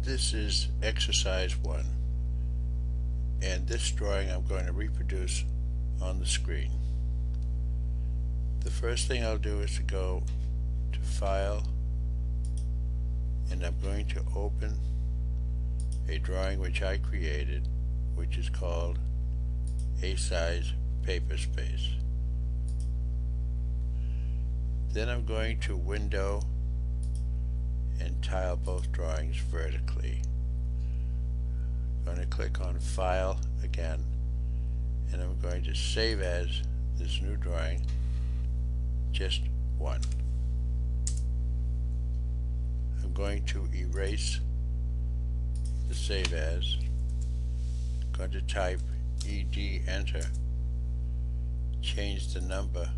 This is exercise 1, and this drawing I'm going to reproduce on the screen. The first thing I'll do is to go to File, and I'm going to open a drawing which I created, which is called A-Size Paper Space. Then I'm going to Window and tile both drawings vertically. I'm going to click on File again, and I'm going to save as this new drawing, just one. I'm going to erase the save as. I'm going to type ED, enter, change the number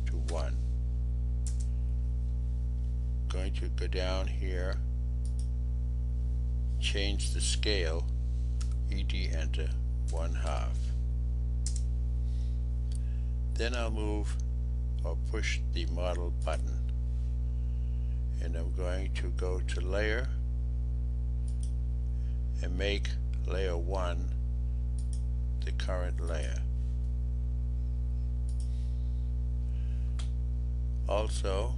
to 1. Going to go down here, change the scale, ED, enter, 1/2. Then I'll move or push the model button, and I'm going to go to Layer and make Layer 1 the current layer. Also,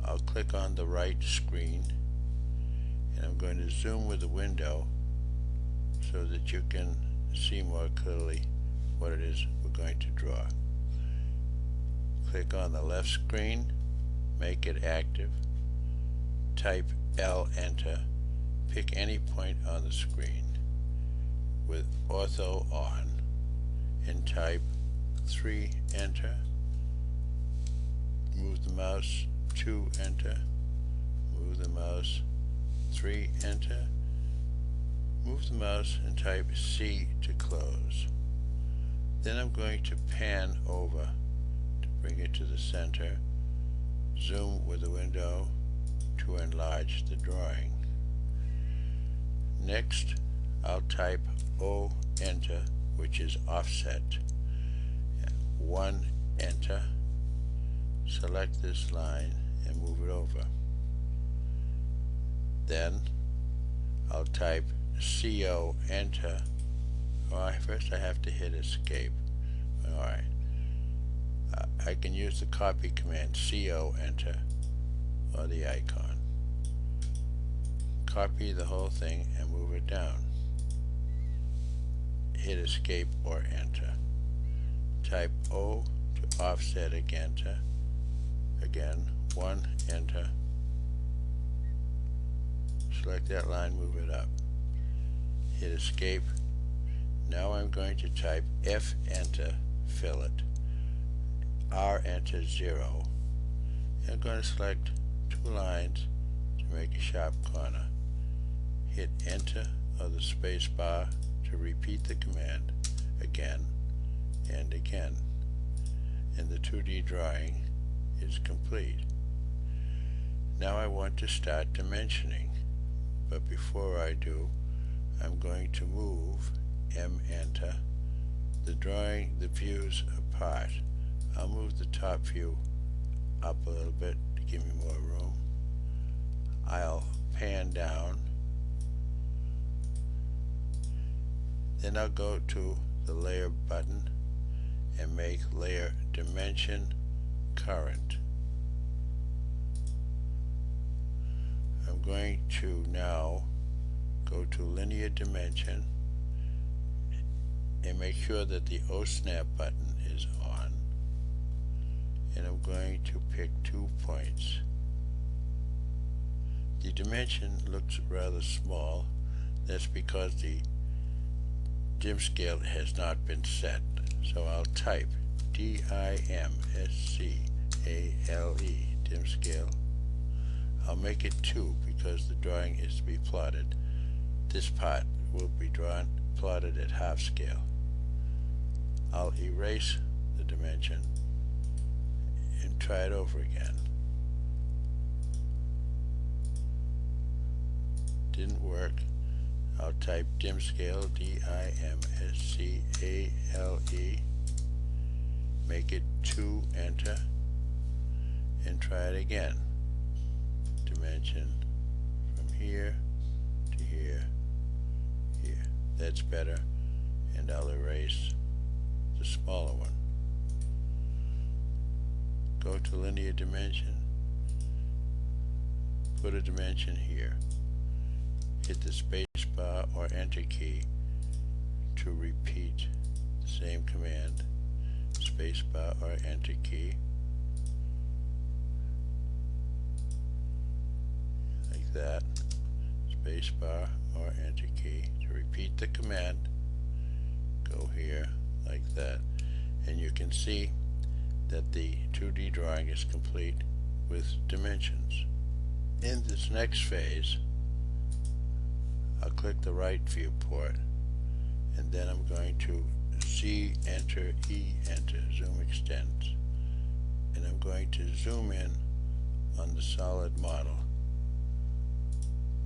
I'll click on the right screen, and I'm going to zoom with the window so that you can see more clearly what it is we're going to draw. Click on the left screen, make it active, type L, enter, pick any point on the screen with ortho on, and type 3, enter, move the mouse, 2, enter, move the mouse, 3, enter, move the mouse and type C to close. Then I'm going to pan over to bring it to the center, zoom with the window to enlarge the drawing. Next, I'll type O, enter, which is offset, 1, enter, select this line and move it over. Then I'll type CO, enter. First I have to hit escape. Alright. I can use the copy command, CO, enter, or the icon. Copy the whole thing and move it down. Hit escape or enter. Type O to offset again, 1, enter, select that line, move it up, hit escape. Now I'm going to type F, enter, fillet, R, enter, 0. I'm going to select 2 lines to make a sharp corner. Hit enter or the space bar to repeat the command again and again, and the 2D drawing is complete. Now I want to start dimensioning, but before I do, I'm going to move M, enter, the views apart. I'll move the top view up a little bit to give me more room. I'll pan down, then I'll go to the layer button and make layer dimension current. I'm going to now go to linear dimension and make sure that the O snap button is on, and I'm going to pick 2 points. The dimension looks rather small. That's because the dim scale has not been set. So I'll type DIMSCALE, dim scale. I'll make it 2 because the drawing is to be plotted. This part will be plotted at half scale. I'll erase the dimension and try it over again. Didn't work. I'll type dim scale, DIMSCALE, make it 2, enter, and try it again. Dimension from here to here That's better, and I'll erase the smaller one. Go to linear dimension, put a dimension here, hit the space bar or enter key to repeat the same command, space bar or enter key, like that, space bar or enter key to repeat the command, go here like that, and you can see that the 2D drawing is complete with dimensions. In this next phase, I'll click the right viewport, and then I'm going to Z enter, E enter, zoom extends, and I'm going to zoom in on the solid model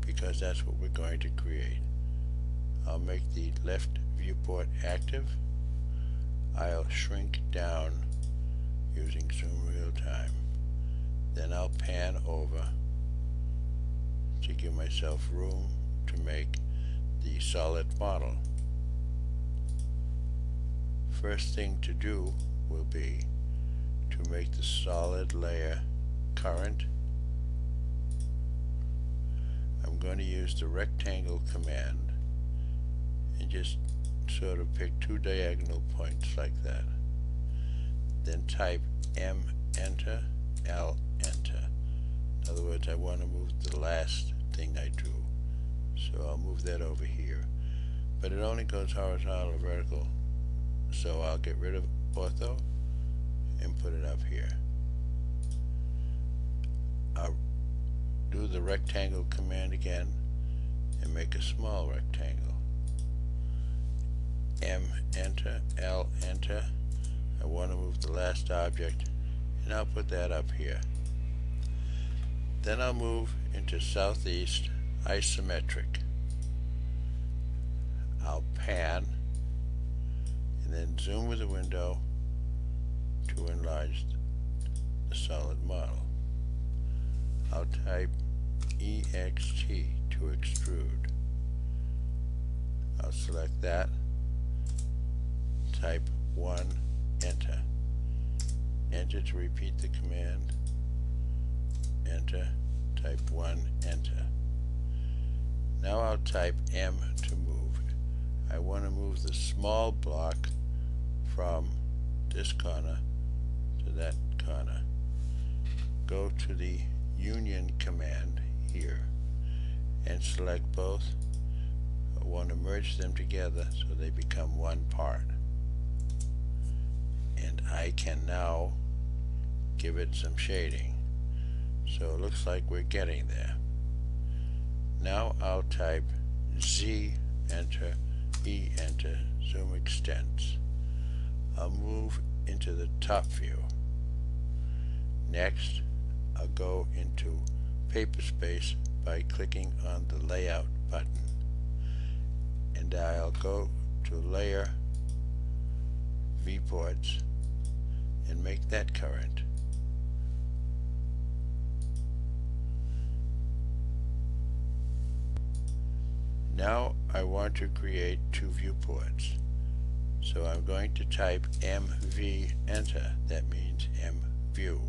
because that's what we're going to create. I'll make the left viewport active. I'll shrink down using zoom real time. Then I'll pan over to give myself room to make the solid model. First thing to do will be to make the solid layer current. I'm going to use the rectangle command and just sort of pick two diagonal points like that. Then type M enter, L enter. In other words, I want to move the last thing I drew. So I'll move that over here. But it only goes horizontal or vertical. So I'll get rid of ortho and put it up here. I'll do the rectangle command again and make a small rectangle. M enter, L enter. I want to move the last object, and I'll put that up here. Then I'll move into southeast isometric. I'll pan and then zoom with the window to enlarge the solid model. I'll type EXT to extrude. I'll select that, type 1, enter. Enter to repeat the command, enter, type 1, enter. Now I'll type M to move. I want to move the small block from this corner to that corner. Go to the union command here and select both. I want to merge them together so they become one part. And I can now give it some shading. So it looks like we're getting there. Now I'll type Z enter, E enter, zoom extends. I'll move into the top view. Next, I'll go into paper space by clicking on the layout button, and I'll go to layer viewports and make that current. Now I want to create two viewports. So I'm going to type MV enter. That means M view.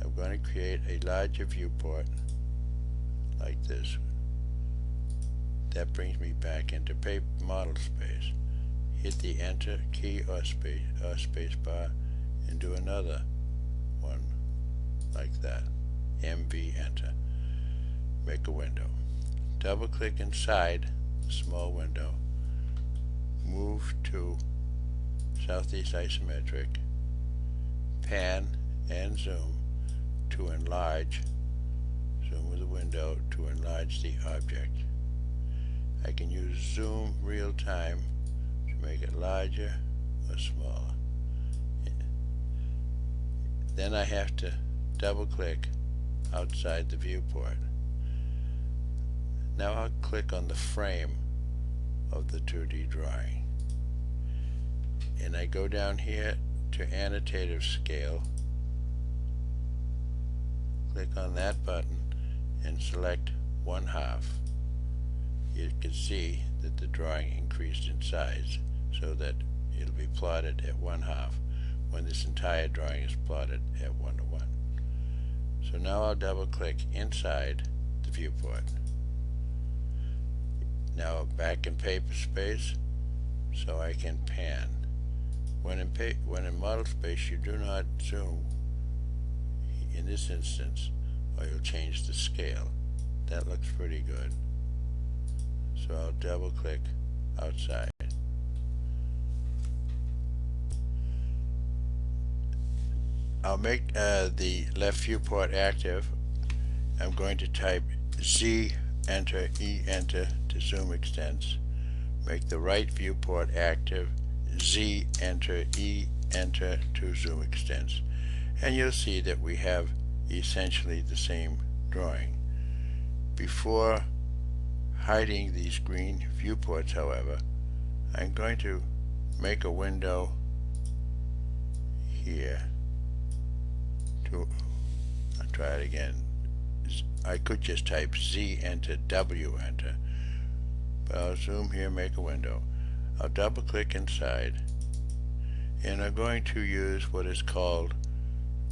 I'm going to create a larger viewport like this. That brings me back into paper model space. Hit the enter key or space bar and do another one like that. MV enter. Make a window. Double click inside the small window, move to southeast isometric, pan and zoom to enlarge, zoom with the window to enlarge the object. I can use zoom real time to make it larger or smaller. Then I have to double click outside the viewport. Now I'll click on the frame of the 2D drawing, and I go down here to annotative scale, click on that button and select 1/2. you can see that the drawing increased in size so that it'll be plotted at 1/2 when this entire drawing is plotted at 1:1. So now I'll double click inside the viewport. Now back in paper space so I can pan. When in model space, you do not zoom in this instance or you'll change the scale. That looks pretty good. So I'll double click outside. I'll make the left viewport active. I'm going to type Z enter, E enter to zoom extents. Make the right viewport active, Z enter, E enter to zoom extents. And you'll see that we have essentially the same drawing. Before hiding these green viewports, however, I'm going to make a window here. I'll try it again. I could just type Z enter, W enter, but I'll zoom here, make a window. I'll double click inside, and I'm going to use what is called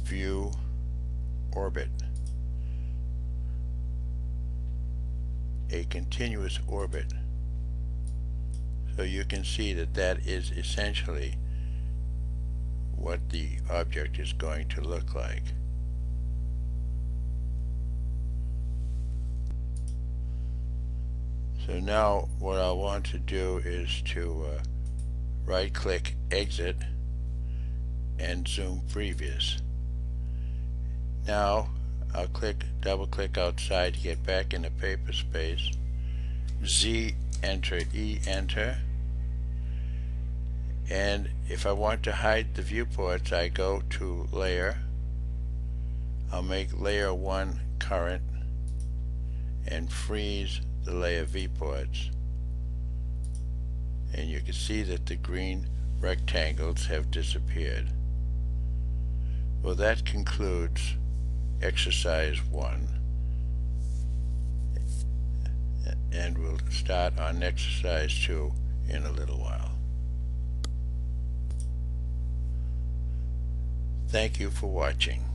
View Orbit, a continuous orbit. So you can see that that is essentially what the object is going to look like. So now what I want to do is to right click exit and zoom previous. Now I'll double click outside to get back into paper space. Z enter, E enter, and if I want to hide the viewports, I go to layer. I'll make layer 1 current and freeze the layer viewports, and you can see that the green rectangles have disappeared. Well, that concludes exercise 1, and we'll start on exercise 2 in a little while. Thank you for watching.